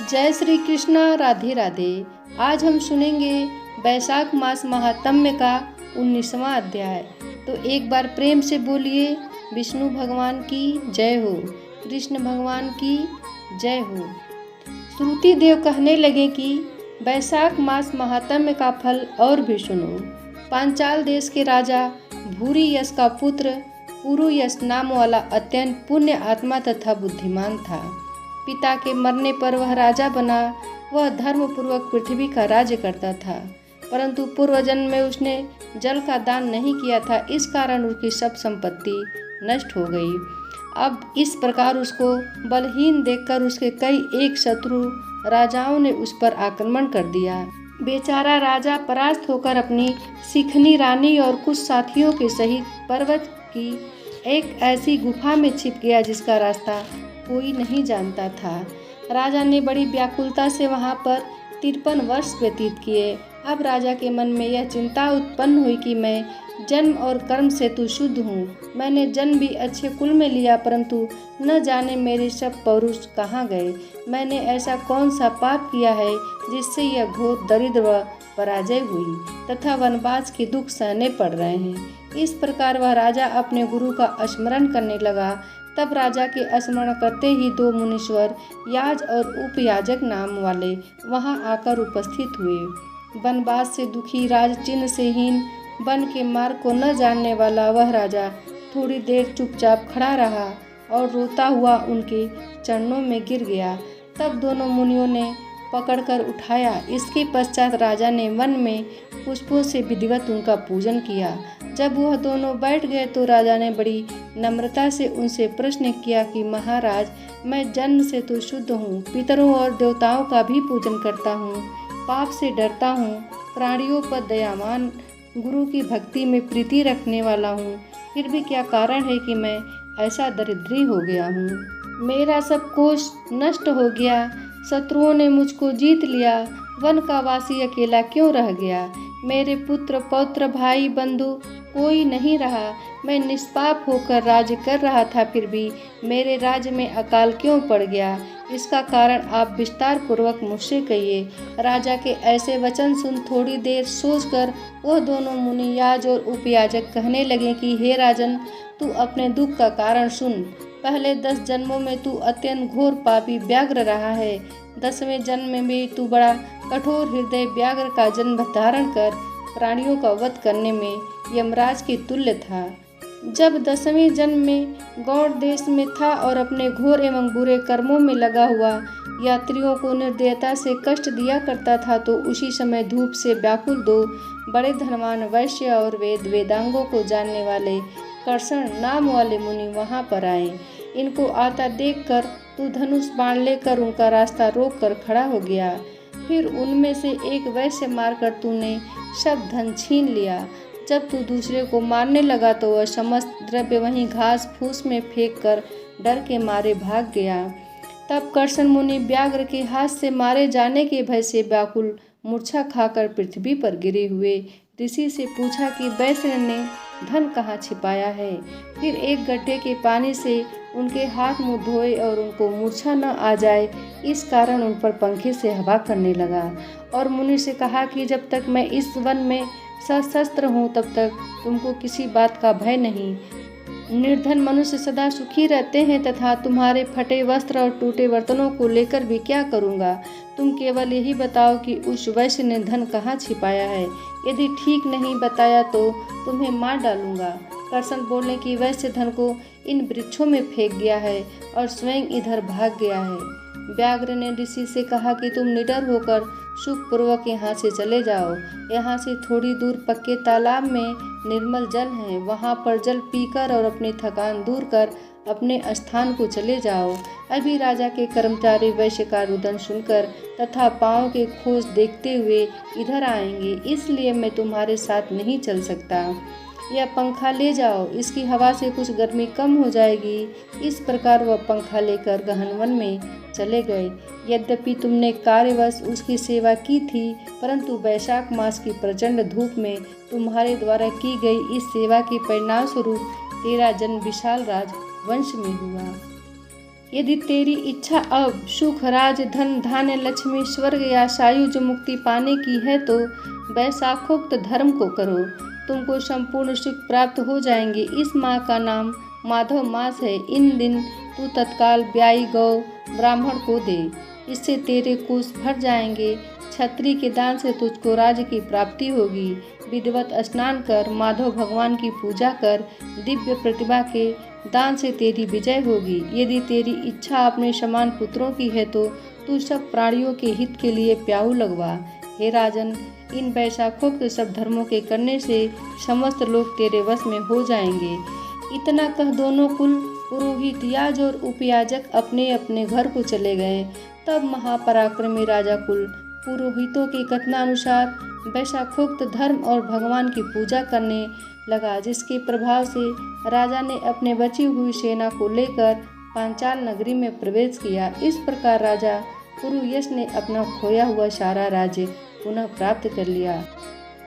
जय श्री कृष्णा। राधे राधे। आज हम सुनेंगे बैसाख मास महात्म्य का 19वां अध्याय। तो एक बार प्रेम से बोलिए, विष्णु भगवान की जय हो, कृष्ण भगवान की जय हो। श्रुति देव कहने लगे कि बैसाख मास महात्म्य का फल और भी सुनो। पांचाल देश के राजा भूरी यश का पुत्र पुरुयश नाम वाला अत्यंत पुण्य आत्मा तथा बुद्धिमान था। पिता के मरने पर वह राजा बना। वह धर्मपूर्वक पृथ्वी का राज्य करता था, परंतु पूर्व जन्म में उसने जल का दान नहीं किया था। इस कारण उसकी सब संपत्ति नष्ट हो गई। अब इस प्रकार उसको बलहीन देखकर उसके कई एक शत्रु राजाओं ने उस पर आक्रमण कर दिया। बेचारा राजा परास्त होकर अपनी सिखनी रानी और कुछ साथियों के सहित पर्वत की एक ऐसी गुफा में छिप गया जिसका रास्ता कोई नहीं जानता था। राजा ने बड़ी व्याकुलता से वहां पर 53 वर्ष व्यतीत किए। अब राजा के मन में यह चिंता उत्पन्न हुई कि मैं जन्म और कर्म से तो शुद्ध हूँ। मैंने जन्म भी अच्छे कुल में लिया, परंतु न जाने मेरे सब पौरुष कहाँ गए। मैंने ऐसा कौन सा पाप किया है जिससे यह घोर दरिद्र व पराजय हुई तथा वनवास के दुख सहने पड़ रहे हैं। इस प्रकार वह राजा अपने गुरु का स्मरण करने लगा। तब राजा के स्मरण करते ही दो मुनीश्वर याज और उपयाजक नाम वाले वहां आकर उपस्थित हुए। वनवास से दुखी, राज चिन्ह से हीन, वन के मार्ग को न जानने वाला वह राजा थोड़ी देर चुपचाप खड़ा रहा और रोता हुआ उनके चरणों में गिर गया। तब दोनों मुनियों ने पकड़कर उठाया। इसके पश्चात राजा ने वन में पुष्पों से विधिवत उनका पूजन किया। जब वह दोनों बैठ गए तो राजा ने बड़ी नम्रता से उनसे प्रश्न किया कि महाराज, मैं जन्म से तो शुद्ध हूँ, पितरों और देवताओं का भी पूजन करता हूँ, पाप से डरता हूँ, प्राणियों पर दयावान, गुरु की भक्ति में प्रीति रखने वाला हूँ, फिर भी क्या कारण है कि मैं ऐसा दरिद्री हो गया हूँ। मेरा सब कोष नष्ट हो गया, शत्रुओं ने मुझको जीत लिया, वन का वासी अकेला क्यों रह गया। मेरे पुत्र पौत्र भाई बंधु कोई नहीं रहा। मैं निष्पाप होकर राज्य कर रहा था, फिर भी मेरे राज्य में अकाल क्यों पड़ गया। इसका कारण आप विस्तार पूर्वक मुझसे कहिए। राजा के ऐसे वचन सुन थोड़ी देर सोचकर वह दोनों मुनि याज और उपयाजक कहने लगे कि हे राजन, तू अपने दुख का कारण सुन। पहले 10 जन्मों में तू अत्यंत घोर पापी व्याघ्र रहा है। 10वें जन्म में भी तू बड़ा कठोर हृदय व्याघ्र का जन्म धारण कर प्राणियों का वध करने में यमराज के तुल्य था। जब 10वें जन्म में गौड़ देश में था और अपने घोर एवं बुरे कर्मों में लगा हुआ यात्रियों को निर्दयता से कष्ट दिया करता था, तो उसी समय धूप से व्याकुल 2 बड़े धनवान वैश्य और वेदांगों को जानने वाले कर्षण नाम वाले मुनि वहां पर आए। इनको आता देखकर तू धनुष बाण लेकर उनका रास्ता रोक कर खड़ा हो गया। फिर उनमें से एक वैश्य मारकर तूने सब धन छीन लिया। जब तू दूसरे को मारने लगा तो वह समस्त द्रव्य वहीं घास फूस में फेंक कर डर के मारे भाग गया। तब कर्षण मुनि व्याघ्र के हाथ से मारे जाने के भय से व्याकुल मूर्छा खाकर पृथ्वी पर गिरे हुए ऋषि से पूछा कि वैश्य ने धन कहाँ छिपाया है। फिर एक गड्ढे के पानी से उनके हाथ मुंह धोए और उनको मूर्छा न आ जाए, इस कारण उन पर पंखे से हवा करने लगा। और मुनि से कहा कि जब तक मैं इस वन में सशस्त्र हूँ तब तक तुमको किसी बात का भय नहीं। निर्धन मनुष्य सदा सुखी रहते हैं तथा तुम्हारे फटे वस्त्र और टूटे बर्तनों को लेकर भी क्या करूँगा। तुम केवल यही बताओ कि उस वैश्य ने धन कहाँ छिपाया है। यदि ठीक नहीं बताया तो तुम्हें मार डालूंगा। कर्षण बोलने की वैश्य धन को इन वृक्षों में फेंक गया है और स्वयं इधर भाग गया है। व्याघ्र ने ऋषि से कहा कि तुम निडर होकर सुखपूर्वक यहाँ से चले जाओ। यहाँ से थोड़ी दूर पक्के तालाब में निर्मल जल है, वहाँ पर जल पीकर और अपनी थकान दूर कर अपने स्थान को चले जाओ। अभी राजा के कर्मचारी वैश्य का रुदन सुनकर तथा पाँव के खोज देखते हुए इधर आएंगे, इसलिए मैं तुम्हारे साथ नहीं चल सकता। यह पंखा ले जाओ, इसकी हवा से कुछ गर्मी कम हो जाएगी। इस प्रकार वह पंखा लेकर गहन वन में चले गए। यद्यपि तुमने कार्यवश उसकी सेवा की थी, परंतु वैशाख मास की प्रचंड धूप में तुम्हारे द्वारा की गई इस सेवा के परिणाम स्वरूप तेरा जन्म विशाल राज वंश में हुआ। यदि तेरी इच्छा अब सुख, राज, धन, धान्य, लक्ष्मी, स्वर्ग या सायुज मुक्ति पाने की है तो वैशाखोक्त धर्म को करो, तुमको संपूर्ण सुख प्राप्त हो जाएंगे। इस माह का नाम माधव मास है। इन दिन तू तत्काल ब्याई गौ ब्राह्मण को दे, इससे तेरे कोष भर जाएंगे। छत्री के दान से तुझको राज्य की प्राप्ति होगी। विधिवत स्नान कर, माधव भगवान की पूजा कर, दिव्य प्रतिभा के दान से तेरी विजय होगी। यदि तेरी इच्छा अपने समान पुत्रों की है तो तू सब प्राणियों के हित के लिए प्याऊ लगवा। हे राजन, इन वैशाखोक्त सब धर्मों के करने से समस्त लोग तेरे वश में हो जाएंगे। इतना कह दोनों कुल पुरोहित, याज और उपयाजक अपने अपने घर को चले गए। तब महापराक्रमी राजा कुल पुरोहितों के कथनानुसार वैशाखोक्त धर्म और भगवान की पूजा करने लगा, जिसके प्रभाव से राजा ने अपने बची हुई सेना को लेकर पांचाल नगरी में प्रवेश किया। इस प्रकार राजा पुरुयश ने अपना खोया हुआ सारा राज्य पुनः प्राप्त कर लिया।